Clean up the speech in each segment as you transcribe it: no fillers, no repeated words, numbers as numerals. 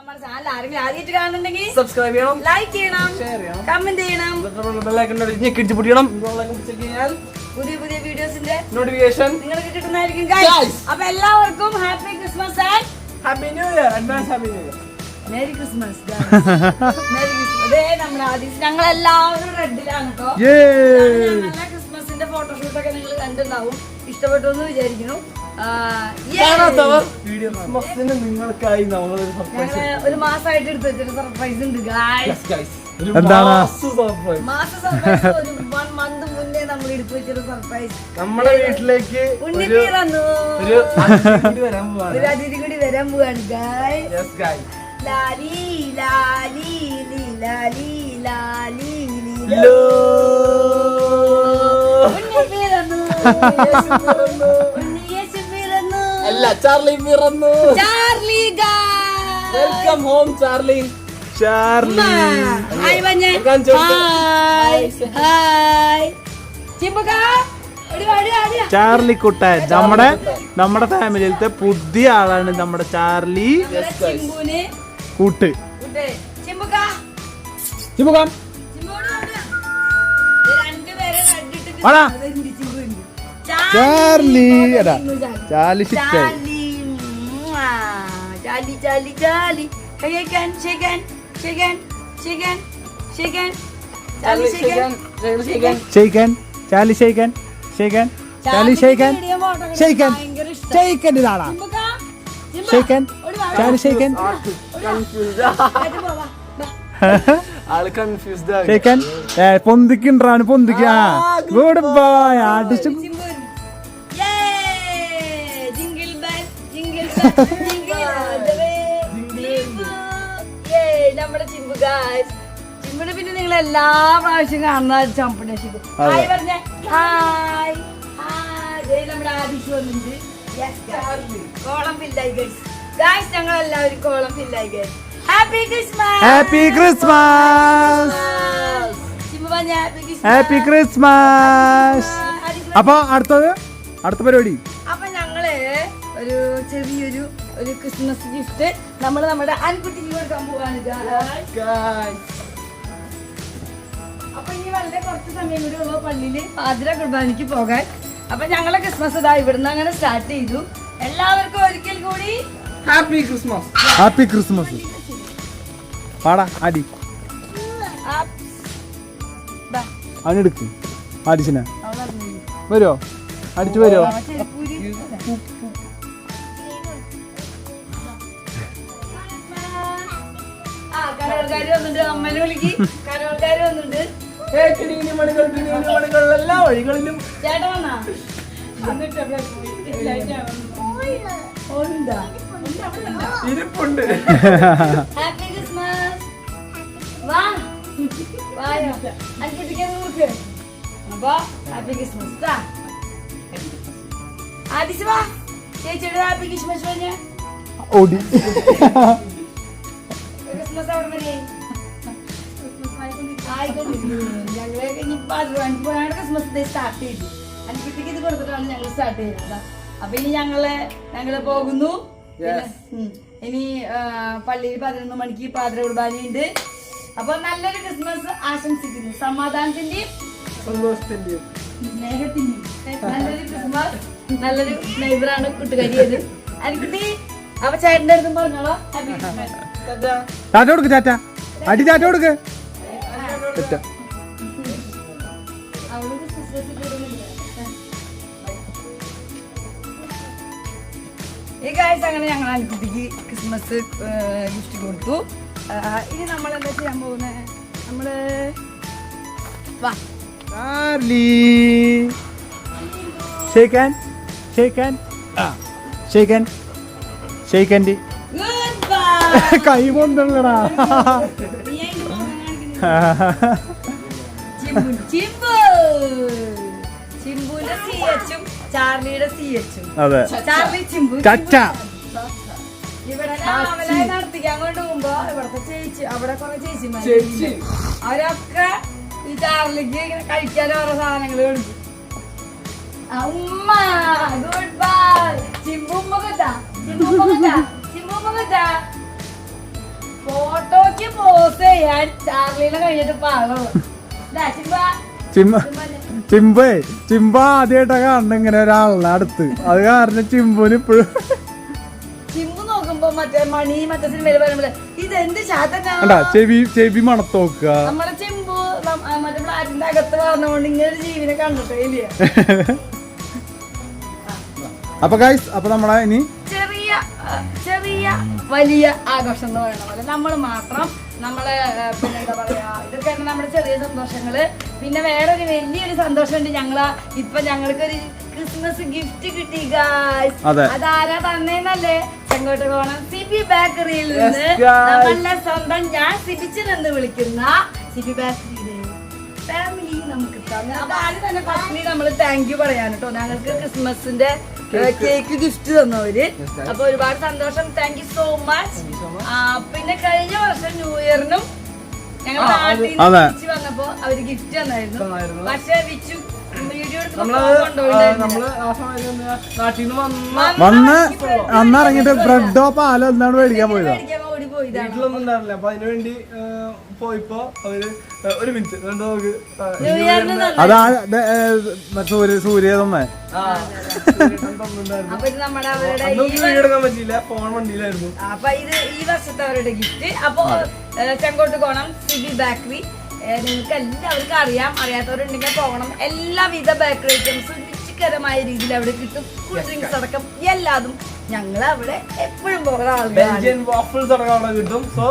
നമ്മുടെ ചാനൽ ആരെങ്കിലും ആദ്യമായിട്ട് കാണുന്നുണ്ടെങ്കിൽ സബ്സ്ക്രൈബ് ചെയ്യണം, ലൈക്ക് ചെയ്യണം, ഷെയർ ചെയ്യണം, കമന്റ് ചെയ്യണം. പുതിയ പുതിയ വീഡിയോസിന്റെ നോട്ടിഫിക്കേഷൻ നിങ്ങൾക്ക് കിട്ടുന്നതായിരിക്കും guys. അപ്പൊ എല്ലാവർക്കും happy Christmas and happy new year. Advance happy new year. Merry Christmas. Merry Christmas. നമ്മുടെ ആദ്യം ഞങ്ങൾ എല്ലാവരും റെഡിലാണ് കേട്ടോ. നല്ല ക്രിസ്മസിന്റെ ഫോട്ടോഷൂട്ട് ഒക്കെ നിങ്ങൾ കണ്ടിട്ടുണ്ടാവും. ഇഷ്ടപ്പെട്ടു എന്ന് വിചാരിക്കുന്നു. നിങ്ങൾക്കായി നമ്മളൊരു സർപ്രൈസ്, ഒരു മാസമായിട്ട് എടുത്ത് വെച്ചൊരു സർപ്രൈസ് ഉണ്ട് ഗായ്സ്. മാസ സർപ്രൈസ്. ഒരു 1 month മുന്നേ നമ്മൾ എടുത്തു വെച്ചൊരു സർപ്രൈസ്. നമ്മുടെ വീട്ടിലേക്ക് ഒരു അതിഥി കൂടി വരാൻ പോവാണ് ഗായ്സ്. ലാലി ലാലി ലാലി ലാലി ലോ അല്ല, ചാർലി പിറന്നു. Charlie welcome home Charlie. Hi വഞ്ഞ. ഹായ് ഹായ് ചാർലി കുട്ടൻ നമ്മുടെ ഫാമിലിയിലത്തെ പുതിയ ആളാണ് നമ്മുടെ ചാർലി കൂട്ട്. ചാർലി ചാർലി പൊന്തിക്കിണ്ടാണ് പൊന്തിക്ക. Good bye. അടിച്ചു നമ്മുടെ ചിമ്പു ഗായ്സ്. ചിമ്പിന് പിന്നെ നിങ്ങൾ എല്ലാ പ്രാവശ്യം കാണുന്ന ചമ്പുനെ ശിബു. ഹായ് പറഞ്ഞേ. Hi hi. നമ്മുടെ ആദിഷ് വന്നിട്ടുണ്ട്. കോളം ഫില്ലായി ഗൈസ്. ഗായ്സ് ഞങ്ങൾ എല്ലാവരും കോളം ഫില്ലായി guys. Happy Christmas. Happy Christmas. Chimbu പറഞ്ഞ ഹാപ്പി ക്രിസ്മസ്. അപ്പൊ അടുത്ത പരിപാടി. അപ്പൊ ഞങ്ങള് ഒരു ചെറിയൊരു ക്രിസ്മസ് ഗിഫ്റ്റ് നമ്മുടെ ആൺകുട്ടിക്ക് കൊടുക്കാൻ പോവാണ്. അപ്പൊ ഇനി വളരെ കുറച്ച് സമയം കൂടി ഉള്ള പള്ളിയില് പാതിര കുർബാനയ്ക്ക് പോകാൻ. അപ്പൊ ഞങ്ങളെ ക്രിസ്മസ് ഇതാ ഇവിടുന്ന് അങ്ങനെ സ്റ്റാർട്ട് ചെയ്തു. എല്ലാവർക്കും ഒരിക്കൽ കൂടി ഹാപ്പി ക്രിസ്മസ്. Happy Christmas. പാടാ അടി അവനെടുക്ക്. ആദിശന വരുമോ? അടിച്ചു വരുമോ? കരോൾക്കാര് വന്നിട്ട് അമ്മനെ വിളിക്ക്. കരോൾക്കാര് വന്നിട്ട് എല്ലാ വഴികളിലും ചേട്ടൻ വന്നാ ഇരിപ്പുണ്ട്. Happy Christmas. വാ വായോ അൻകുട്ടിക്ക് നോക്ക്. അപ്പൊ ഹാപ്പി ക്രിസ്മസ്. ആദിശ് വാ ചേച്ചിയുടെ ഹാപ്പി ക്രിസ്മസ് പറഞ്ഞ ഓടി. ക്രിസ്മസ് അവിടെ വരെ ഞങ്ങള് ഇനിയിപ്പോഴാണ് ക്രിസ്മസ് ഡേ സ്റ്റാർട്ട് ചെയ്തു. അൻകുട്ടിക്ക് ഇത് കൊടുത്തിട്ടാണ് ഞങ്ങൾ സ്റ്റാർട്ട് ചെയ്യുന്നത്. അപ്പൊ ഇനി ഞങ്ങള് പോകുന്നു. ഇനി പള്ളിയിൽ 11 മണിക്ക് പാതിര കുർബാനയുണ്ട്. അപ്പൊ നല്ലൊരു ക്രിസ്മസ് ആശംസിക്കുന്നു. സമാധാനത്തിന്റെയും സന്തോഷത്തിന്റെയും സ്നേഹത്തിന്റെയും നല്ലൊരു ക്രിസ്മസ്. നല്ലൊരു നൈബറാണ് കൂട്ടുകാരിയത് അൻകുട്ടി. അപ്പൊ ചേട്ടൻ്റെ അടുത്തും പറഞ്ഞോളോ ഹാപ്പി ക്രിസ്മസ്. ടാറ്റ കൊടുക്ക്. ടാറ്റ അടി. ടാറ്റ കൊടുക്ക്. ഈ കാഴ്ച അങ്ങനെ ഞങ്ങൾ അൻകുട്ടിക്ക് ക്രിസ്മസ് ഗിഫ്റ്റ് കൊടുത്തു. ഇനി നമ്മൾ എന്താ ചെയ്യാൻ പോകുന്നത്? നമ്മള് ചാർലി ഷേക്കാൻ കൈ പൊന്തള്ളടാ. ചിമ്പുന്റെ CH ഉം ചാർലിയുടെ CH ഉം. അതെ. ചാർലി ചിമ്പു ചച്ച. ഇവിടെ നടത്തിക്കാൻ കൊണ്ട് പോകുമ്പോ ഇവിടത്തെ ചേച്ചി അവിടെ കുറെ ചേച്ചിമാർ അവരൊക്കെ ഈ ചാർലിക്ക് ഇങ്ങനെ കഴിക്കാൻ ഓരോ സാധനങ്ങൾ കൊടുക്കും. ഉമ്മ ഗുഡ് ബൈ. ചിമ്പു ഉമ്മ കിട്ടാ. ചിമ്പു ഉമ്മ കിട്ടാ. ചിമ്പു ഉമ്മ കിട്ടാ. ഇവൻ ചാർലിനെ കഴിഞ്ഞിട്ട് പാകോ ചിമ്പ ആദ്യമായിട്ടാ കാണുന്ന ഇങ്ങനെ ഒരാളുടെ അടുത്ത്. അത് കാരണം ചിമ്പുന് ഇപ്പോഴും ചിമ്പു നോക്കുമ്പോ മറ്റേ മണി മറ്റേ സിനിമയിൽ പറയുമ്പോ ഇതെന്ത് ശാത്തനാ ചെവി മണത്തോക്കുക. നമ്മളെ ചിമ്പു മറ്റേ ഫ്ലാറ്റിന്റെ അകത്ത് പറഞ്ഞുകൊണ്ട് ഇങ്ങനെ ഒരു ജീവിനെ കണ്ടിട്ടേ ഇല്ല. അപ്പൊ ഗൈസ്, അപ്പൊ നമ്മളെ ഇനി ചെറിയ വലിയ ആഘോഷം എന്ന് പറയുന്ന പോലെ നമ്മൾ മാത്രം നമ്മള് പിന്നെ എന്താ പറയാ, ഇതൊക്കെയാണ് നമ്മുടെ ചെറിയ സന്തോഷങ്ങള്. പിന്നെ വേറൊരു വലിയൊരു സന്തോഷമുണ്ട്. ഞങ്ങൾക്കൊരു ക്രിസ്മസ് ഗിഫ്റ്റ് കിട്ടി ഗായ്സ്. അതാരാ തന്നേന്നല്ലേ? ചെങ്കോട്ട് കോണം സിബി ബേക്കറിയിൽ നിന്ന് നമ്മളുടെ സ്വന്തം ഞാൻ സിബിച്ചെന്ന് വിളിക്കുന്ന സിബി ബേക്കറിയുടെ ഫാമിലി നമുക്ക് തന്നെ. അപ്പൊ ആദ്യം തന്നെ ഫസ്റ്റ്ലി നമ്മള് താങ്ക് യു പറയാൻ കേട്ടോ. ഞങ്ങൾക്ക് ക്രിസ്മസിന്റെ കേക്ക് ഗിഫ്റ്റ് തന്നവര്. അപ്പൊ ഒരുപാട് സന്തോഷം. Thank you so much. പിന്നെ കഴിഞ്ഞ വർഷം ന്യൂ ഇയറിനും ഞങ്ങൾ നാട്ടിൽ നിന്ന് വന്നപ്പോ അവര് ഗിഫ്റ്റ് തന്നായിരുന്നു. പക്ഷെ വിച്ചു വീഡിയോ വന്ന് അന്നിറങ്ങിട്ട് ബ്രെഡോ പാലോ എന്താണ് മേടിക്കാൻ പോയതോ? വീട്ടിലൊന്നും ഉണ്ടായിരുന്നില്ല. അപ്പൊ അതിനുവേണ്ടി പോയിപ്പോ അവര് ഒരു മിനിറ്റ് അതാ സൂര്യ തന്നെ. എടുക്കാൻ പറ്റിയില്ല, ഫോൺ വണ്ടിയിലായിരുന്നു. അപ്പൊ ഇത് ഈ വർഷത്തെ അവരുടെ ഗിഫ്റ്റ്. അപ്പൊ ചെങ്കോട്ട് കോണം സിബി ബേക്കറി നിങ്ങൾക്ക് എല്ലാവർക്കും അറിയാം. അറിയാത്തവരുണ്ടെങ്കിൽ പോകണം. എല്ലാവിധ ബേക്കറി ഐറ്റംസും രുചികരമായ രീതിയിൽ അവിടെ കിട്ടും. കൂൾ ഡ്രിങ്ക്സ് അടക്കം എല്ലാതും ഞങ്ങൾ അവിടെ എപ്പോഴും പോകുന്ന ആളുകളാണ് കിട്ടും. സോ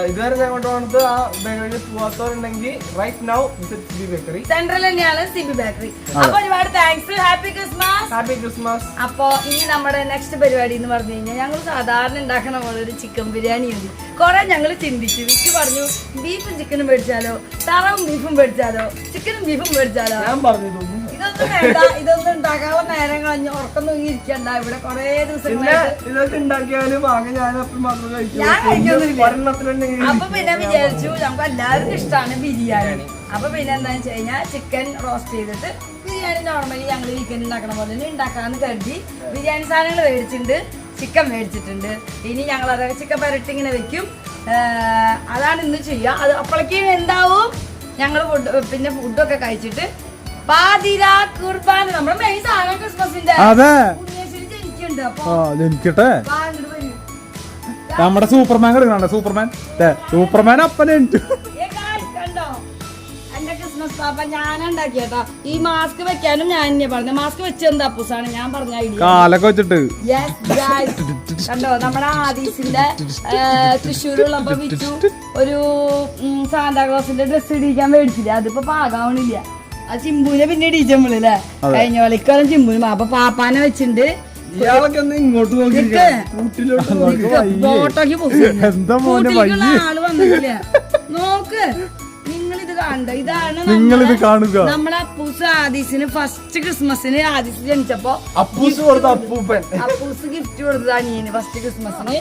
ഇതുവരെ ചെങ്കോട്ട് കോണത്ത് ആ ബേക്കറിയിൽ പോവാത്തവരുണ്ടെങ്കിൽ right now visit Sibi bakery. Central തന്നെയാണ് സിബി ബേക്കറി. അപ്പൊ ഒരുപാട് thanks. Happy Christmas. Happy Christmas. അപ്പൊ ഇനി നമ്മുടെ നെക്സ്റ്റ് പരിപാടി എന്ന് പറഞ്ഞു കഴിഞ്ഞാൽ ഞങ്ങൾ സാധാരണ ഉണ്ടാക്കുന്ന പോലെ ഒരു ചിക്കൻ ബിരിയാണി ഉണ്ട്. കുറെ ഞങ്ങൾ ചിന്തിച്ചു. വിച്ച് പറഞ്ഞു ബീഫും ചിക്കനും മേടിച്ചാലോ, താറാവും ബീഫും മേടിച്ചാലോ, ചിക്കനും ബീഫും മേടിച്ചാലോ. ഞാൻ പറഞ്ഞു ഇതൊന്നും വേണ്ട. ഇതൊന്നും ഉണ്ടാക്കാനുള്ള നേരം കളഞ്ഞ് ഉറക്കം തൂങ്ങിയിരിക്കണ്ട. ഇവിടെ കൊറേ ദിവസങ്ങളായിട്ട് ഇതൊക്കെ ഉണ്ടാക്കിയാലും ആകെ ഞാൻ അപ്പം മാത്രം ഞാൻ കഴിക്കൊന്നുമില്ല. കഴിക്കും. അപ്പൊ പിന്നെ വിചാരിച്ചു നമുക്ക് എല്ലാവർക്കും ഇഷ്ടമാണ് ബിരിയാണി. അപ്പൊ പിന്നെ എന്താണെന്ന് വെച്ച് കഴിഞ്ഞാൽ ചിക്കൻ റോസ്റ്റ് ചെയ്തിട്ട് ബിരിയാണി നോർമലി ഞങ്ങൾ വീക്കെൻഡ് ഉണ്ടാക്കണ പോലെ തന്നെ ഉണ്ടാക്കാന്ന് കരുതി ബിരിയാണി സാധനങ്ങൾ മേടിച്ചിട്ടുണ്ട്. ചിക്കൻ മേടിച്ചിട്ടുണ്ട്. ഇനി ഞങ്ങൾ അതൊക്കെ ചിക്കൻ പെരട്ടി ഇങ്ങനെ വെക്കും. അതാണ് ഇന്ന് ചെയ്യുക. അത് അപ്പോഴേക്കും എന്താവും, ഞങ്ങൾ പിന്നെ ഫുഡൊക്കെ കഴിച്ചിട്ട് പാതിര കുർബാന നമ്മുടെ മെയിൻ സാധനം ക്രിസ്മസിന്റെ ജനിക്കുന്നുണ്ട്. അപ്പൊ ജനിക്കട്ടെ. നമ്മുടെ സൂപ്പർമാൻ കിടക്കണ സൂപ്പർമാൻ അപ്പനെ കണ്ടോ എന്റെ ക്രിസ്മസ് പാപ്പ ഞാൻ ഉണ്ടാക്കിയേട്ടാ. ഈ മാസ്ക് വെക്കാനും ഞാൻ തന്നെയാ പറഞ്ഞത്. മാസ്ക് വെച്ചെന്താ അപ്പൂസാണ് ഞാൻ പറഞ്ഞ ഐഡിയ. കാലൊക്കെ വെച്ചിട്ട് കണ്ടോ നമ്മുടെ ആദീസിന്റെ തൃശ്ശൂരുള്ളപ്പോ വിച്ചു ഒരു സാന്താക്ലോസിന്റെ ഡ്രസ് ഇടിക്കാൻ മേടിച്ചില്ല. അതിപ്പോ പാകാവണില്ല. ആ ചിമ്പൂനെ പിന്നെ ഇടിച്ചമ്മളല്ലേ കഴിഞ്ഞ കളിക്കാലം ചിമ്പൂന്. അപ്പൊ പാപ്പാനെ വെച്ചിട്ടുണ്ട്. ഇങ്ങോട്ട് ആള് വന്നിട്ടില്ല. നോക്ക് നിങ്ങളിത് കാണണ്ട. ഇതാണ് നമ്മളെ അപ്പൂസ് ആദീസിന് ഫസ്റ്റ് ക്രിസ്മസിന് ആദീസ് ജനിച്ചപ്പോ അപ്പൂസ് ഗിഫ്റ്റ് കൊടുത്തത് അനിയന് ഫസ്റ്റ് ക്രിസ്മസിന്.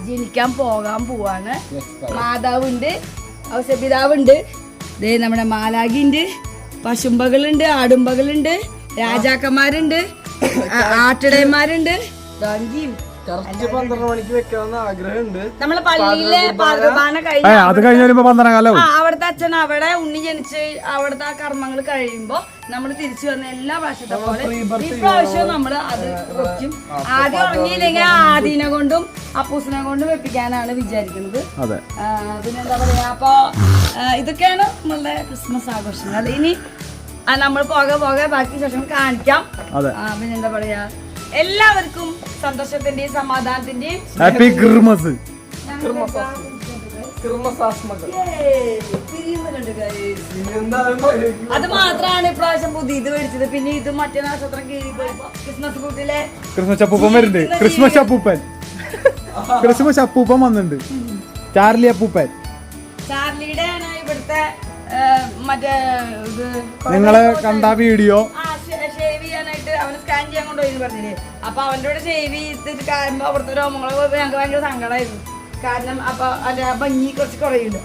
ജനിക്കാൻ പോകാൻ പോവാണ്. മാതാവുണ്ട്, ഔഷപിതാവുണ്ട്, നമ്മുടെ മാലാഖിണ്ട്, പശുമ്പകളുണ്ട്, ആടുമ്പകളുണ്ട്, രാജാക്കന്മാരുണ്ട്, ആട്ടിടയന്മാരുണ്ട്. 12 മണിക്ക് വെക്കാമെന്ന് ആഗ്രഹമുണ്ട്. നമ്മളെ പള്ളിയിലെ കുർബാന അവിടുത്തെ അച്ഛൻ അവിടെ ഉണ്ണി ജനിച്ച് അവിടുത്തെ ആ കർമ്മങ്ങൾ കഴിയുമ്പോ നമ്മൾ തിരിച്ചു വന്ന എല്ലാ പ്രാവശ്യത്തെ പോലെ ഇപ്രാവശ്യവും നമ്മള് അത് വെക്കും. ആദ്യം ഉറങ്ങിയില്ലെങ്കിൽ ആദീനെ കൊണ്ടും അപ്പൂസിനെ കൊണ്ടും വെപ്പിക്കാനാണ് വിചാരിക്കുന്നത്. പിന്നെന്താ പറയാ, അപ്പൊ ഇതൊക്കെയാണ് നമ്മളുടെ ക്രിസ്മസ് ആഘോഷങ്ങൾ. ഇനി നമ്മൾ പോകെ ബാക്കി വിശേഷങ്ങൾ കാണിക്കാം. പിന്നെന്താ പറയാ, എല്ലാവർക്കും സന്തോഷത്തിന്റെയും സമാധാനത്തിന്റെയും ഹാപ്പി ക്രിസ്മസ്. അത് മാത്രമാണ് ഇപ്രാവശ്യം പുതിയ ഇത് മേടിച്ചത്. പിന്നെ ഇത് മറ്റേ നക്ഷത്രം കീറി പോയപ്പോ ക്രിസ്മസ് കൂട്ടിലെ ക്രിസ്മസ് അപ്പൂപ്പൻ വരുന്നുണ്ട്. ക്രിസ്മസ് അപ്പൂപ്പൻ വന്നിട്ടുണ്ട്. ചാർലി അപ്പൂപ്പൻ. ചാർലിയുടെ ആണ് ഇവിടുത്തെ മറ്റേ ഇത് നിങ്ങള് കണ്ട വീഡിയോ ഷേവ് ചെയ്യാനായിട്ട് അവന് സ്കാൻ ചെയ്യാൻ കൊണ്ടുപോയി പറഞ്ഞില്ലേ. അപ്പൊ അവന്റെ കൂടെ ഷേവ് ചെയ്തിട്ട് കാണുമ്പോ അവിടുത്തെ രോമങ്ങളെ ഞങ്ങൾക്ക് ഭയങ്കര സങ്കടമായിരുന്നു. കാരണം അപ്പൊ അതിന്റെ ഭംഗി കുറച്ച് കുറയുണ്ട്.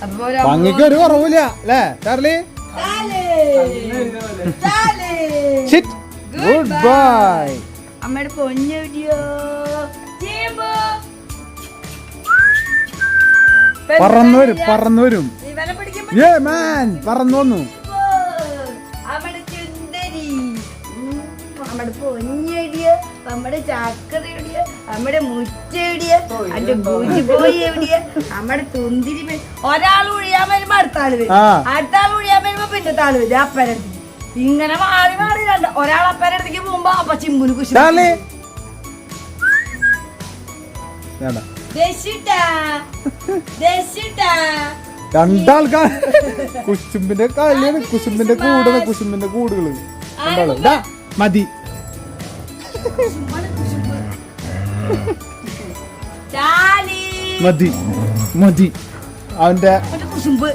അപ്പൊ ഭംഗിക്ക് ഒരു കുറവില്ല അല്ലേ ചാർലി? Good bye. അമ്മയുടെ പൊന്നു വീഡിയോ പറന്നു വരും ഇവനെ പിടിക്കുമ്പോ ഏ മാൻ പറന്നു വന്നു നമ്മുടെ ചുന്ദരി നമ്മുടെ പൊന്നിയടിയ നമ്മുടെ ചക്കര എവിടെയ നമ്മുടെ മുറ്റ എവിടെയ അന്റെ ഭൂജി പോയി എവിടെയ നമ്മുടെ തുന്തിരി ഒരാൾ ഒഴിയാൻ വരുമ്പോ അടുത്താള് വരും അടുത്ത ആൾ ഒഴിയാൻ വരുമ്പോ പിന്നത്തെ ആള് വരും അപ്പരടുത്ത് ഇങ്ങനെ മാറി മാറി ഒരാൾ അപ്പരടുത്തേക്ക് പോകുമ്പോ അപ്പൊ ചിമ്മുന് കുശി രണ്ടാൾക്കാർ കുശുമ്പിന്റെ കളിയാണ് കുശുമ്പിന്റെ കൂടുകള് രണ്ടാള് മതി മതി മതി അവന്റെ കുശുമ്പ്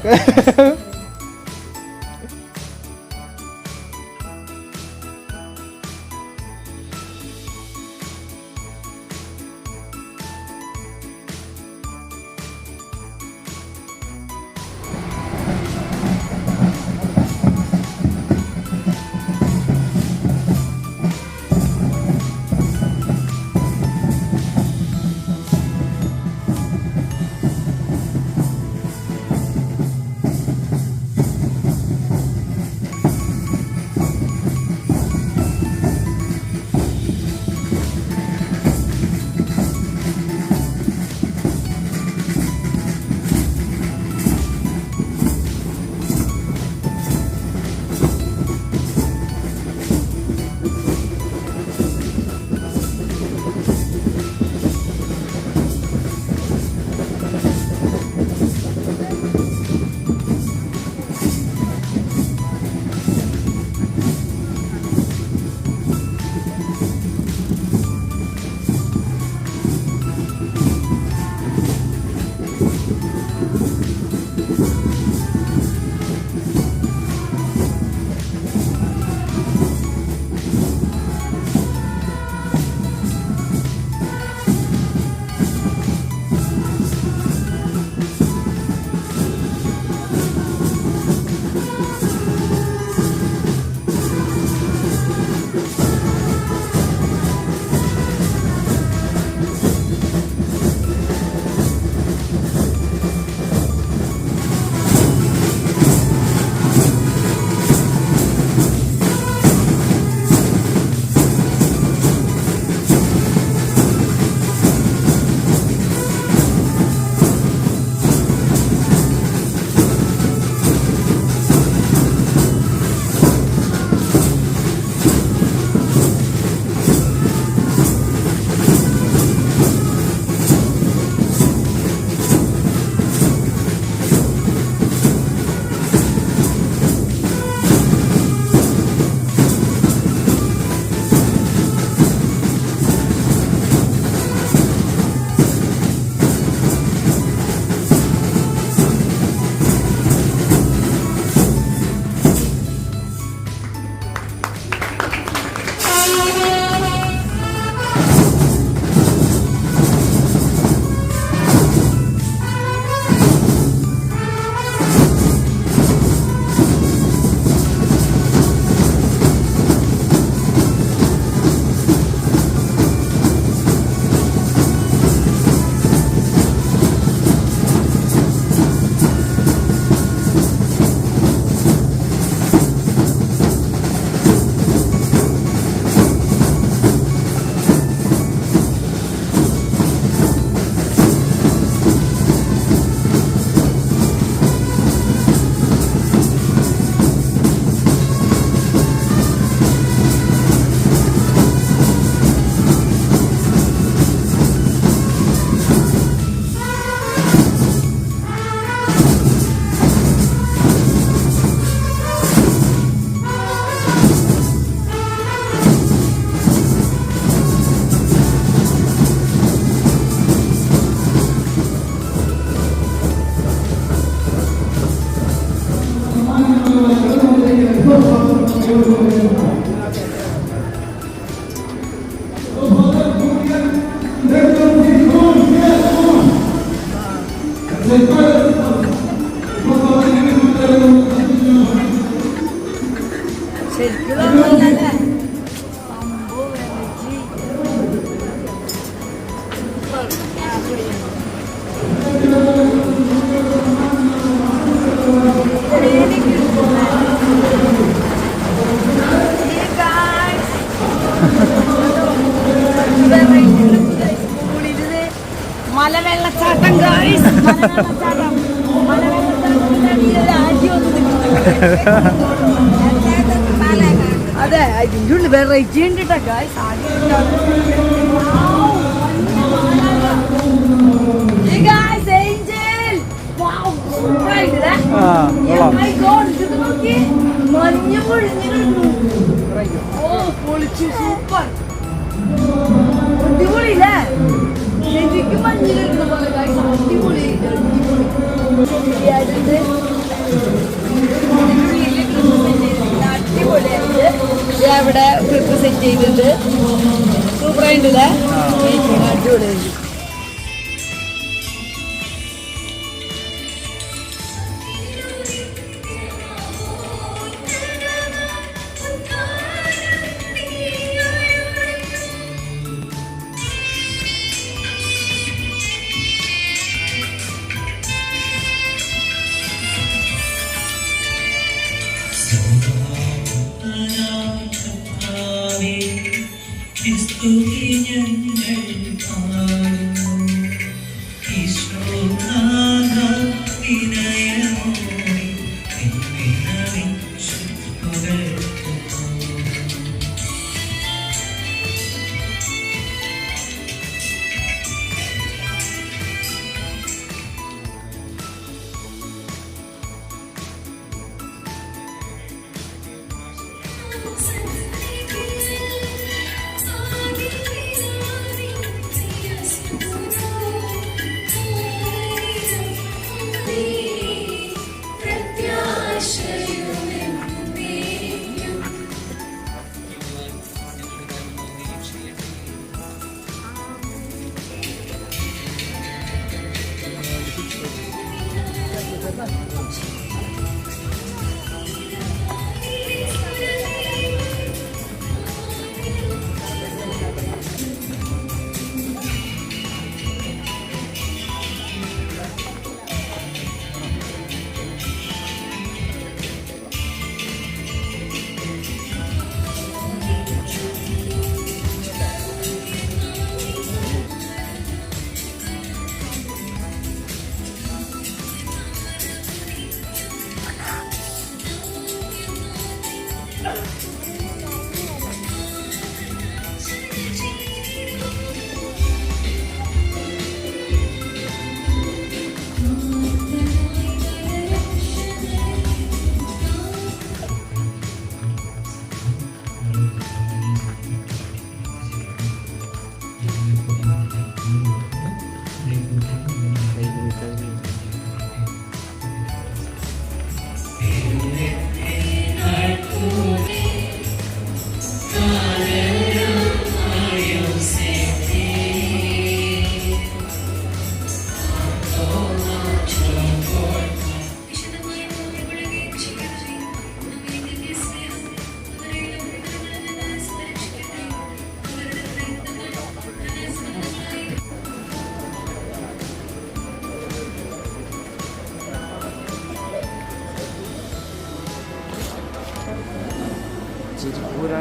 ശരിക്കും മലവെള്ളച്ചാട്ടം guys. മലവെള്ളച്ചാട്ടം. മലവെള്ളച്ചാട്ടത്തിന്റെ അടിയിലൊരു ആന്റി വന്ന് നിൽക്കുന്നുണ്ട്. അതെ അതിൻ്റെ ഉള്ളിൽ വെറൈറ്റി ഉണ്ട് കേട്ടോ ഗായ്സ്. മഞ്ഞ പൊഴിഞ്ഞു. ഓ പൊളിച്ചു സൂപ്പർ അടിപൊളിയില്ലേ? ശരിക്കും മഞ്ഞിൽ എടുക്കുന്ന പോലെ ഗായ്സ്. അടിപൊളി ശരിയായിട്ടുണ്ട്. അടിപൊളിയായിട്ട് ഇവിടെ ക്ലിപ്പ് സെറ്റ് ചെയ്തിട്ടുണ്ട്. സൂപ്പറായിട്ടില്ലേ? അടിപൊളിയായിട്ട്.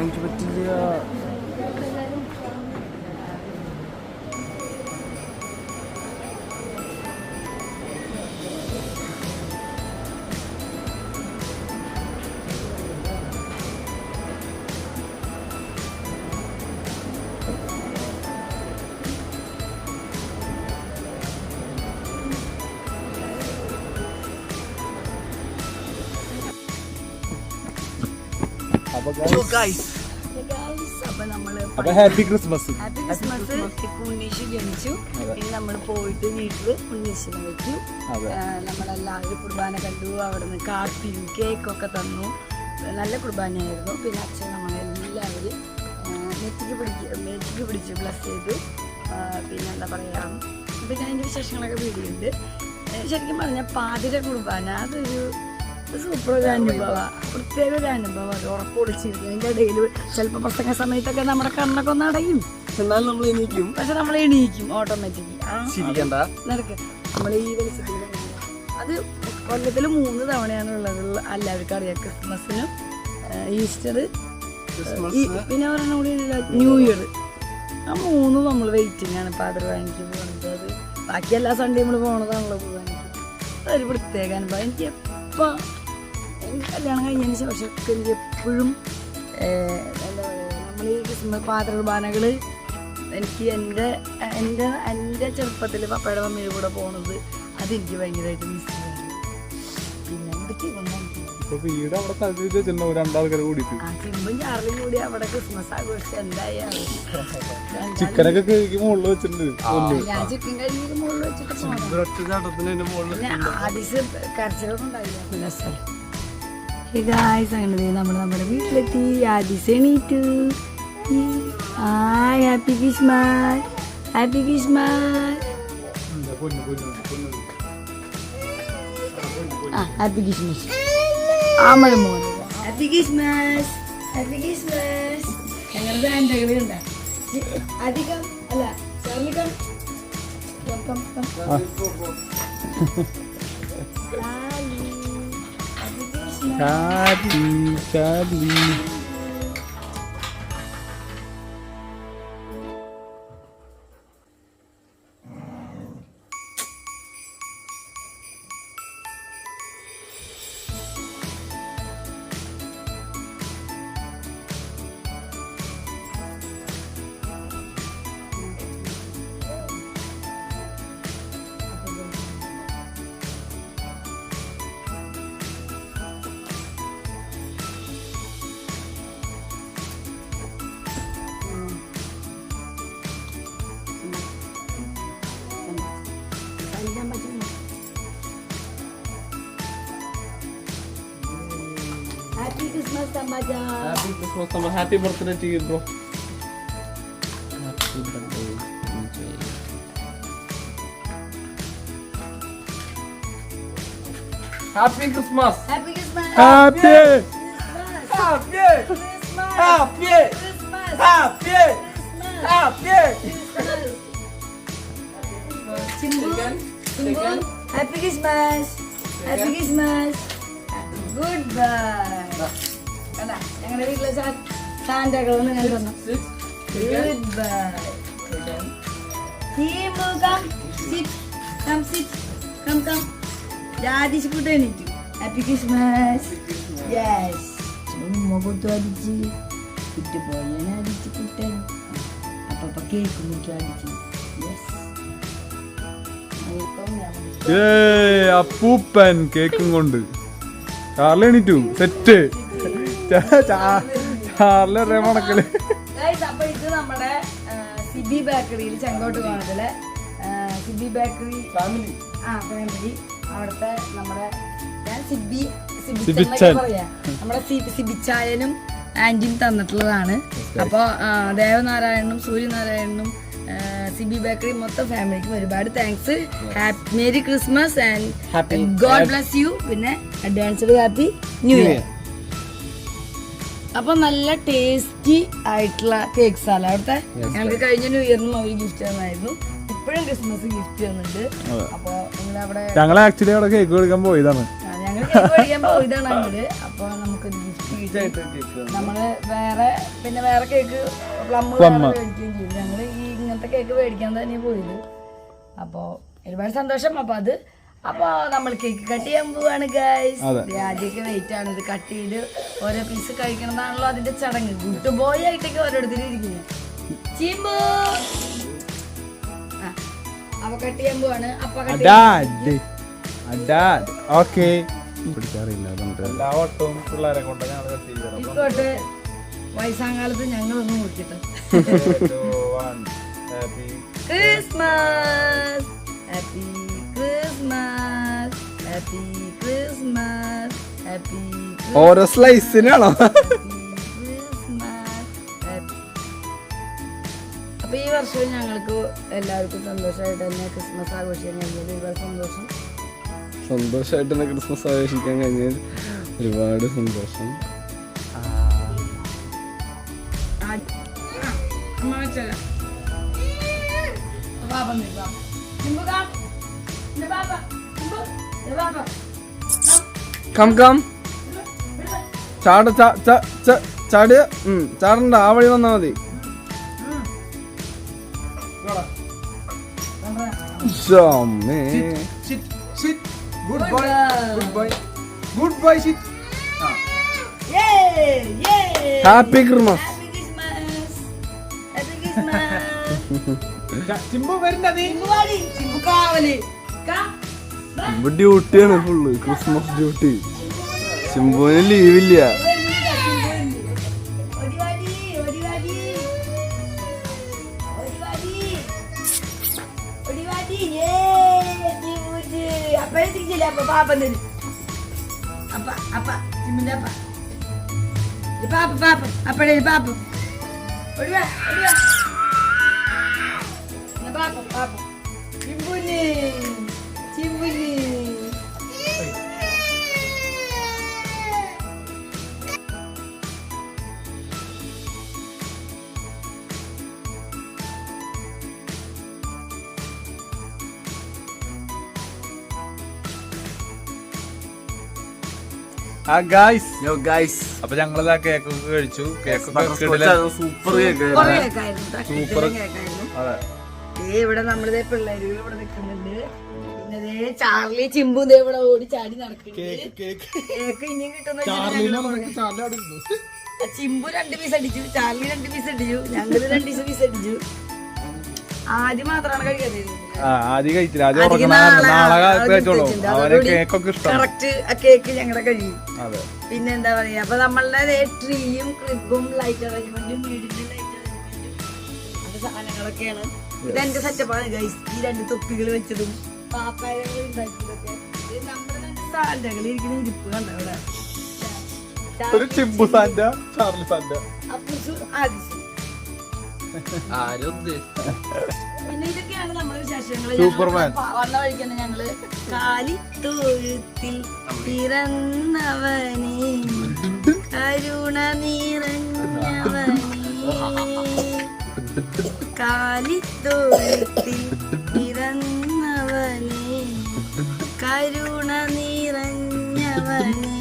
എനിക്ക് പറ്റില്ല. അപ്പൊ ഹാപ്പി ക്രിസ്മസ്. ഉണ്ണീഷ് ജനിച്ചു. ഇനി നമ്മൾ പോയിട്ട് വീട്ടില് ഉണ്ണീഷിനെ വെച്ചു. നമ്മളെല്ലാവരും കുർബാന കണ്ടു. അവിടെ നിന്ന് കാപ്പിയും കേക്കൊക്കെ തന്നു. നല്ല കുർബാനയായിരുന്നു. പിന്നെ അച്ഛൻ നമ്മളെല്ലാവരും നെറ്റിക്ക് പിടിച്ച് ബ്ലസ് ചെയ്തു. പിന്നെ എന്താ പറയുക, പിന്നെ അതിൻ്റെ വിശേഷങ്ങളൊക്കെ വീഡിയോയുണ്ട്. ശരിക്കും പറഞ്ഞാൽ പാതിര കുർബാന അതൊരു സൂപ്പർ ഒരു അനുഭവമാണ്, പ്രത്യേക ഒരു അനുഭവം. അത് ഉറപ്പൊളിച്ചിരുന്നു. അതിൻ്റെ ഇടയിൽ ചിലപ്പോൾ പ്രസംഗ സമയത്തൊക്കെ നമ്മുടെ കണ്ണൊക്കെ ഒന്ന് അടയും, എന്നാൽ നമ്മൾ എണീക്കും. പക്ഷെ നമ്മൾ എണീക്കും ഓട്ടോമാറ്റിക്കലി. നടക്കും. നമ്മൾ ഈ വെളിച്ചത്തിൽ അത് കൊല്ലത്തിൽ 3 തവണയാണ് ഉള്ളത്. എല്ലാവർക്കും അറിയാം. ക്രിസ്മസിനും ഈസ്റ്റർ പിന്നെ ഒരെണ്ണം കൂടി ന്യൂ ഇയർ. ആ 3 നമ്മൾ വെയിറ്റിംഗ് ആണ്. പാതിര വാങ്ങിക്ക് പോകുന്നത്. അത് ബാക്കി എല്ലാ സൺഡേ നമ്മൾ പോണതാണല്ലോ പോകാൻ. അതൊരു പ്രത്യേക അനുഭവം. എനിക്ക് എപ്പോൾ എനിക്ക് കല്യാണം കഴിഞ്ഞതിന് ശേഷമൊക്കെ എനിക്ക് എപ്പോഴും എന്താ പറയുക, നമ്മൾ ഈ ക്രിസ്മസ് പാത്രകുർബാനകൾ എനിക്ക് എൻ്റെ ചെറുപ്പത്തിൽ പപ്പയുടെ മമ്മിയുടെ കൂടെ പോണത് അതെനിക്ക് ഭയങ്കരമായിട്ട് മിസ് ചെയ്യുന്നു. പിന്നെ എന്തൊക്കെ വീട് അവിടെ സ്ഥലത്ത് വെച്ചിട്ടുണ്ടോ രണ്ടാൾക്കാരെ കൂടിയിട്ട് ചിമ്പും ചാർലിയും കൂടി അവിടെ ക്രിസ്മസ് ആഘോഷിച്ച് എന്തായാലും ചിക്കനൊക്കെ കഴിക്ക് മുകളിൽ വെച്ചിട്ടുണ്ട്. ഞാൻ ചിക്കൻ കഴിക്കുന്ന മുകളിൽ വെച്ചിട്ട് ആദ്യം കരച്ചിലൊന്നും ഉണ്ടായില്ല. നമ്മുടെ വീട്ടിലെത്തി. ആദിസ് എണീറ്റു. Happy Christmas, happy Christmas, happy Christmas. ആമഴ മോനെ ഹാപ്പി ക്രിസ്മസ്, ഹാപ്പി ക്രിസ്മസ്. ഞങ്ങളുടെ ആൻഡകൾ ഉണ്ട് അധികം അല്ല ചാർലിക്കം. Charlie Happy Christmas, Tamaja. Happy Christmas, Tamaja. Happy birthday to you, bro. Happy birthday. Happy Christmas. Happy Christmas. Happy. Happy. Christmas. Happy. Christmas. Happy. Happy. Chimbu. Happy Christmas. Happy Christmas. Goodbye. കണ്ടാ ഞങ്ങളുടെ വീട്ടിലെ സാന്റകളൊന്നും ഞാൻ തന്നു. Goodbye. Chimbu, come sit. Come sit. Come. Jadi seputar ni tu. Happy Christmas. Yes. Semua foto adici. Kita boleh nak adici putar. Apa pakai kemudian adici. Yes. അപ്പൂപ്പൻ കേക്കും കൊണ്ട് Charlie എണീറ്റു. Set Charlie അറിയാൻ മണക്കല്. അപ്പൊ ഇത് നമ്മുടെ സിബി ബേക്കറിയിൽ ചെങ്കോട്ട് കാണത്തില് സിബി ബേക്കറി ഫാമിലി അവിടുത്തെ നമ്മുടെ ഞാൻ സിബിച്ചൻ പറയാ നമ്മുടെ സിബിച്ചായനും ആന്റിയും തന്നിട്ടുള്ളതാണ്. അപ്പൊ ദേവനാരായണനും സൂര്യനാരായണനും സിബി ബേക്കറി മൊത്തം ഫാമിലിക്കും ഒരുപാട് thanks. Merry Christmas and God bless you. പിന്നെ അഡ്വാൻസ്ഡ് ഹാപ്പി ന്യൂ ഇയർ. അപ്പൊ നല്ല ടേസ്റ്റി ആയിട്ടുള്ള കേക്ക്സ് ആണ് അവിടുത്തെ. ഞങ്ങൾക്ക് കഴിഞ്ഞ ന്യൂ ഇയറിനും അവർ ഗിഫ്റ്റ് തന്നായിരുന്നു. ഇപ്പോഴും ക്രിസ്മസ് ഗിഫ്റ്റ് തന്നിട്ട്. അപ്പൊ നിങ്ങളവിടെ ഞങ്ങൾ ആക്ച്വലി അവിടെ കേക്ക് കൊടുക്കാൻ പോയതാണ്. ഞങ്ങൾ കേക്ക് മേടിക്കാൻ പോയതാണ് അങ്ങോട്ട്. അപ്പൊ നമുക്കൊരു ഗിഫ്റ്റ് കിട്ടി. നമ്മള് വേറെ കേക്ക് പ്ലം മേടിക്കുകയും ചെയ്തു. ഞങ്ങള് ഈ ഇങ്ങനത്തെ കേക്ക് മേടിക്കാൻ തന്നെ പോയത്. അപ്പൊ ഒരുപാട് സന്തോഷം. അപ്പൊ നമ്മൾ കേക്ക് കട്ട് ചെയ്യാൻ പോവാണ് ഗൈസ്. ആദ്യമൊക്കെ വെയിറ്റ് ആണ്. ഇത് കട്ട് ചെയ്ത് ഓരോ പീസ് കഴിക്കണതാണല്ലോ അതിന്റെ ചടങ്ങ്. ഗുഡ് ബോയ് ആയിട്ടൊക്കെ ഓരോരുത്തരും ഇരിക്കുന്നത്. ചീമ്പു അപ്പൊ കട്ട് ചെയ്യാൻ പോവാണ്. അപ്പൊ ഇക്കോട്ടെ വയസ്സാങ്കാലത്ത് ഞങ്ങളൊന്നും നോക്കിട്ട് Christmas happy Christmas happy Christmas happy ഓരോ സ്ലൈസിനാണോ? അപ്പൊ ഈ വർഷവും ഞങ്ങൾക്ക് എല്ലാവർക്കും സന്തോഷമായിട്ട് തന്നെ ക്രിസ്മസ് ആഘോഷിക്കാൻ കഴിഞ്ഞത് ഒരുപാട് സന്തോഷമായിട്ട് തന്നെ ക്രിസ്മസ് ആഘോഷിക്കാൻ കഴിഞ്ഞത് ഒരുപാട് സന്തോഷം. ചാടണ്ട, ആ വഴി വന്നാ മതി. Good boy. Good boy. Good boy, shit. Happy Christmas. Chimbu വരുന്നത് ഡ്യൂട്ടിയാണ് ഫുള്ള്, ക്രിസ്മസ് ഡ്യൂട്ടി. ചിമ്പുവിന് ലീവില്ല. അപ്പൊ ഞങ്ങളിതാ കേക്കൊക്കെ കഴിച്ചു. കേക്കൊക്കെ സൂപ്പർ കേക്ക്. സൂപ്പർ. അതെ, ഇവിടെ നമ്മളിതേ പിള്ളേരുകൾ ഇവിടെ നിൽക്കുന്നുണ്ട്. പിന്നെ ചാർലി ചിമ്പു ദേ ഇവിടെ ഓടി ചാടി നടക്കുന്നുണ്ട്. കേക്ക് ഇനിയും കിട്ടുന്ന ചിമ്പു 2 പീസ് അടിച്ചു, ചാർലി 2 പീസ് അടിച്ചു, ഞങ്ങള് 2 പീസ് അടിച്ചു. ആദ്യം മാത്രമാണ് കഴിക്കാത്തത്. ആദ്യം കഴിച്ചില്ല. ആദ്യം ഉറങ്ങണ നാളെ കഴിച്ചോളൂ. അവരെ കേക്കൊക്കെ ഇഷ്ടം. കറക്റ്റ് ആ കേക്ക് ഞങ്ങളുടെ കഴിയും. അതെ, പിന്നെ എന്താ പറയാ, അപ്പൊ നമ്മളുടെ ട്രീയും ക്ലിപ്പും ലൈറ്റ് അറേഞ്ച്മെന്റും വീടിന്റെ ലൈറ്റ് അറേഞ്ച്മെന്റും അത് സാധനങ്ങളൊക്കെയാണ്. ഇതെന്റെ സെറ്റപ്പാണ് ഗൈസ്. ഈ 2 തൊപ്പികൾ വെച്ചതും പാപ്പായകൾ ഉണ്ടാക്കിയതൊക്കെ നമ്മുടെ 2 സാന്റകൾ ഇരിക്കുന്ന ഇരിപ്പ് കണ്ടോ ഇവിടെ. ഒരു ചിമ്പു സാന്റ, ചാർലി സാന്റ. അപ്പുസും ആദിസും. പിന്നെ ഇതൊക്കെയാണ് നമ്മുടെ വിശേഷങ്ങൾ. സൂപ്പർമാൻ. വന്ന വഴിക്ക് തന്നെ ഞങ്ങള് കാലിത്തൊഴുത്തിൽ പിറന്നവനെ കരുണ നിറഞ്ഞവനെ കാലിത്തൊഴുത്തിൽ പിറന്നവനെ കരുണ നിറഞ്ഞവനെ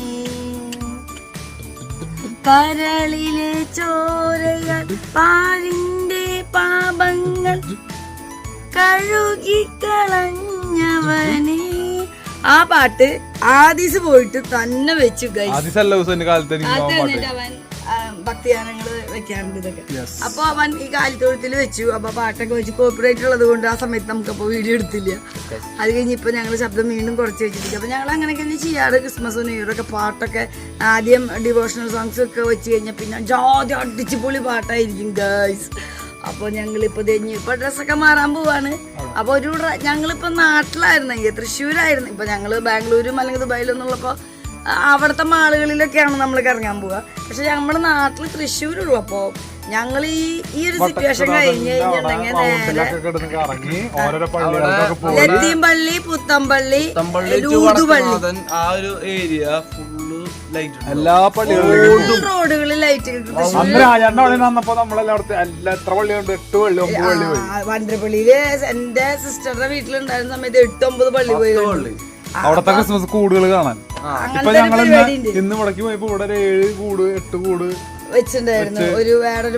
കരളിലെ ചോരകൾ പാഴിന്റെ പാപങ്ങൾ കഴുകിക്കളഞ്ഞവനെ. ആ പാട്ട് ആദീസ് പോയിട്ട് തന്നെ വെച്ചു ഗൈസ്. അവൻ ഭക്തിഗാനങ്ങള് വെക്കാറുണ്ട് ഇതൊക്കെ. അപ്പൊ അവൻ ഈ കാലിത്തൊഴുത്തിൽ വെച്ചു. അപ്പൊ പാട്ടൊക്കെ വെച്ച് കോപ്പിറൈറ്റ് ഉള്ളത് കൊണ്ട് ആ സമയത്ത് നമുക്കപ്പോ വീഡിയോ എടുത്തില്ല. അത് കഴിഞ്ഞ് ഇപ്പൊ ഞങ്ങൾ ശബ്ദം വീണ്ടും കുറച്ച് വെച്ചിട്ടില്ല. അപ്പൊ ഞങ്ങൾ അങ്ങനെയൊക്കെ ചെയ്യാറ്. ക്രിസ്മസ് ന്യൂ ഇയർ ഒക്കെ പാട്ടൊക്കെ ആദ്യം ഡിവോഷണൽ സോങ്സ് ഒക്കെ വെച്ച് കഴിഞ്ഞാൽ പിന്നെ ജാതി അടിച്ച് പൊളി പാട്ടായിരിക്കും ഗൈസ്. അപ്പൊ ഞങ്ങളിപ്പോ ഇപ്പൊ ഡ്രസ്സൊക്കെ മാറാൻ പോവാണ്. അപ്പൊ ഞങ്ങളിപ്പോ നാട്ടിലായിരുന്നെങ്കിൽ തൃശ്ശൂരായിരുന്നു. ഇപ്പൊ ഞങ്ങള് ബാംഗ്ലൂരും അല്ലെങ്കിൽ ദുബായിലും എന്നുള്ളപ്പോ അവിടുത്തെ മാളുകളിലൊക്കെയാണ് നമ്മൾ കറങ്ങാൻ പോവുക. പക്ഷെ നമ്മുടെ നാട്ടിൽ തൃശ്ശൂരുള്ളപ്പോ ഞങ്ങൾ ഈ ഒരു സിറ്റുവേഷൻ കഴിഞ്ഞ് കഴിഞ്ഞിട്ടുണ്ടെങ്കിൽ നേരെ ലത്തീംപള്ളി, പുത്തമ്പള്ളി, ലൂതുപള്ളി ആ ഒരു ഏരിയ ഫുള്ള് ലൈറ്റ്. എല്ലാ പള്ളികളിലും റോഡുകളിൽ ലൈറ്റ് വണ്ടരപ്പള്ളിയില് എന്റെ സിസ്റ്ററുടെ വീട്ടിലുണ്ടായിരുന്ന സമയത്ത് 8-9 പള്ളി പോയി. അവിടത്തെ ക്രിസ്മസ് കൂടുകൾ കാണാൻ. ഇപ്പൊ ഞങ്ങൾ ഇന്ന് മുടക്കി പോയപ്പോ ഇവിടെ 7 കൂട് 8 കൂട് വെച്ചിട്ടുണ്ടായിരുന്നു. ഒരു വേറൊരു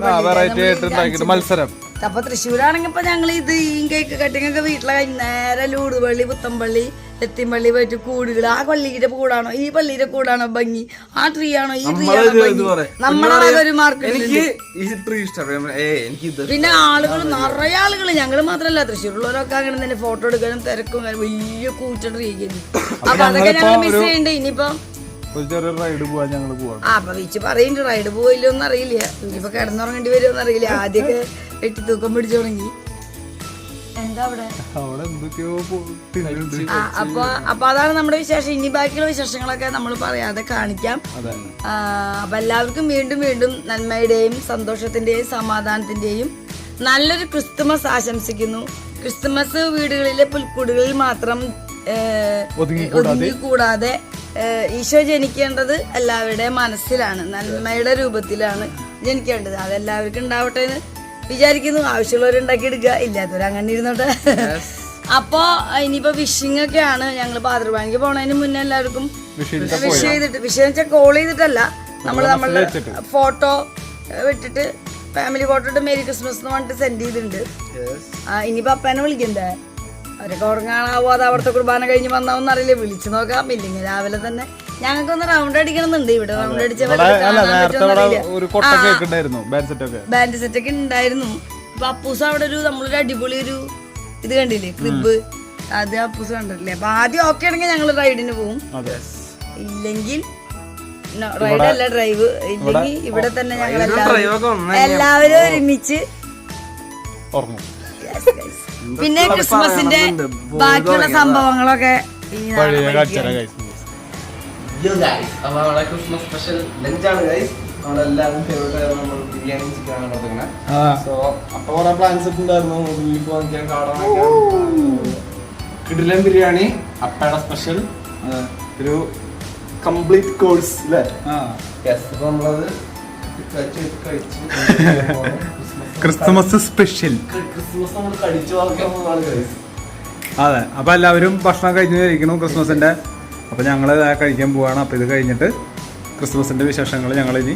മത്സരം. അപ്പൊ തൃശ്ശൂരാണെങ്കിൽ ഇപ്പൊ ഞങ്ങൾ ഇത് ഈ കേക്ക് കട്ടിങ് ഒക്കെ വീട്ടിലെ കഴിഞ്ഞ് നേരെ ലൂടുപള്ളി, പുത്തമ്പള്ളി, ലത്തിമ്പള്ളി പോയിട്ട് കൂടുകൾ. ആ പള്ളിയുടെ കൂടാണോ ഈ പള്ളിയുടെ കൂടാണോ ഭംഗി, ആ ട്രീ ആണോ ഈ ട്രീ ആണോ ഭംഗി, നമ്മളെ ഒരു മാർക്ക്. പിന്നെ ആളുകൾ നിറയെ ആളുകൾ, ഞങ്ങള് മാത്രല്ല തൃശ്ശൂരുള്ളവരൊക്കെ അങ്ങനെ തന്നെ ഫോട്ടോ എടുക്കാനും തിരക്കും വലിയ കൂറ്റം ട്രീ. അപ്പൊ അതൊക്കെ ഞങ്ങൾ മിസ് ചെയ്യണ്ടേ. ഇനിയിപ്പോ റൈഡ് പോവാൻ ഞങ്ങള് പോവാം. അപ്പൊ വിച്ച് പറയുന്നുണ്ട് റൈഡ് പോയില്ലോന്ന് അറിയില്ല. ഇനിയിപ്പോ കിടന്നുറങ്ങേണ്ടി വരുമോന്ന് അറിയില്ല. ആദ്യമൊക്കെ വെട്ടിത്തൂക്കം പിടിച്ചു തുടങ്ങി. എന്താ അവിടെ എന്തൊക്കെയോ. അപ്പൊ അതാണ് നമ്മുടെ വിശേഷം. ഇനി ബാക്കിയുള്ള വിശേഷങ്ങളൊക്കെ നമ്മൾ പറയാതെ കാണിക്കാം. അപ്പൊ എല്ലാവർക്കും വീണ്ടും വീണ്ടും നന്മയുടെയും സന്തോഷത്തിന്റെയും സമാധാനത്തിന്റെയും നല്ലൊരു ക്രിസ്തുമസ് ആശംസിക്കുന്നു. ക്രിസ്തുമസ് വീടുകളിലെ പുൽക്കൂടുകളിൽ മാത്രം ഒതുങ്ങിക്കൂടാതെ ഈശോ ജനിക്കേണ്ടത് എല്ലാവരുടെയും മനസ്സിലാണ്, നന്മയുടെ രൂപത്തിലാണ് ജനിക്കേണ്ടത്. അതെല്ലാവർക്കും ഉണ്ടാവട്ടെ എന്ന് വിചാരിക്കുന്നു. ആവശ്യമുള്ളവരുണ്ടാക്കി എടുക്കുക, ഇല്ലാത്തവർ അങ്ങനെ ഇരുന്നോട്ടെ. അപ്പൊ ഇനിയിപ്പോ വിഷിംഗ് ഒക്കെയാണ്. ഞങ്ങൾ പാതൃപാണിക്ക് പോണതിന് മുന്നേ എല്ലാവർക്കും വിഷ് ചെയ്തിട്ട്, വിഷയം വെച്ചാൽ കോൾ ചെയ്തിട്ടല്ല, നമ്മളുടെ ഫോട്ടോ വിട്ടിട്ട് ഫാമിലി ഫോട്ടോ ഇട്ട് മേരി ക്രിസ്മസ് എന്ന് പറഞ്ഞിട്ട് സെൻഡ് ചെയ്തിട്ടുണ്ട്. ഇനിയിപ്പോ അപ്പനെ വിളിക്കണ്ടേ? അവരൊക്കെ ഉറങ്ങാനാവോ അത് അവിടുത്തെ കുർബാന കഴിഞ്ഞ് വന്നാവെന്ന് അറിയില്ല. വിളിച്ചു നോക്കാം. ഇല്ലെങ്കിൽ രാവിലെ തന്നെ ഞങ്ങൾക്കൊന്ന് റൗണ്ട് അടിക്കണമെന്നുണ്ട്. ഇവിടെ റൗണ്ട് അടിച്ച ഒരു കൊട്ടൊക്കെ ഉണ്ടായിരുന്നു, ബാൻഡ് സെറ്റ് ഒക്കെ ഉണ്ടായിരുന്നു. അപ്പൊ അപ്പൂസ് അവിടെ നമ്മളൊരു അടിപൊളി ഒരു ഇത് കണ്ടില്ലേ, ക്രിബ്, അത് അപ്പൂസ് കണ്ടിട്ടില്ലേ. അപ്പൊ ആദ്യം ഓക്കെ ആണെങ്കിൽ ഞങ്ങൾ റൈഡിന് പോകും. ഇല്ലെങ്കിൽ റൈഡ് അല്ല ഡ്രൈവ്. ഇല്ലെങ്കിൽ ഇവിടെ തന്നെ ഞങ്ങൾ എല്ലാവരും ഒരുമിച്ച്. പിന്നെ ക്രിസ്മസിന്റെ ബാക്കിയുള്ള സംഭവങ്ങളൊക്കെ അപ്പൊ നമ്മളെ ക്രിസ്മസ് സ്പെഷ്യൽ ലഞ്ചാണ് ഗൈസ്. നമ്മളെല്ലാവരും ഫേവറേറ്റ് നമ്മൾ ബിരിയാണി ചിക്കനാണ് കൊടുക്കുന്നത്. സോ അപ്പൊ കുറെ പ്ലാൻസ് ഉണ്ടായിരുന്നു. ബീഫ് വാങ്ങിക്കാൻ, കാട, കിടിലൻ ബിരിയാണി, അപ്പയുടെ സ്പെഷ്യൽ ഒരു കംപ്ലീറ്റ് കോഴ്സ് അല്ലേ? അപ്പൊ നമ്മളത് ക്രിസ്മസ് സ്പെഷ്യൽ. ക്രിസ്മസ് നമ്മൾ കഴിച്ചു വളർത്താൻ പോകുന്നതാണ് ഗൈസ്. അതെ, അപ്പൊ എല്ലാവരും ഭക്ഷണം കഴിക്കുന്നു ക്രിസ്മസിന്റെ. അപ്പൊ ഞങ്ങള് കഴിക്കാൻ പോവാണ്. അപ്പൊ ഇത് കഴിഞ്ഞിട്ട് ക്രിസ്മസിന്റെ വിശേഷങ്ങൾ ഞങ്ങളിനി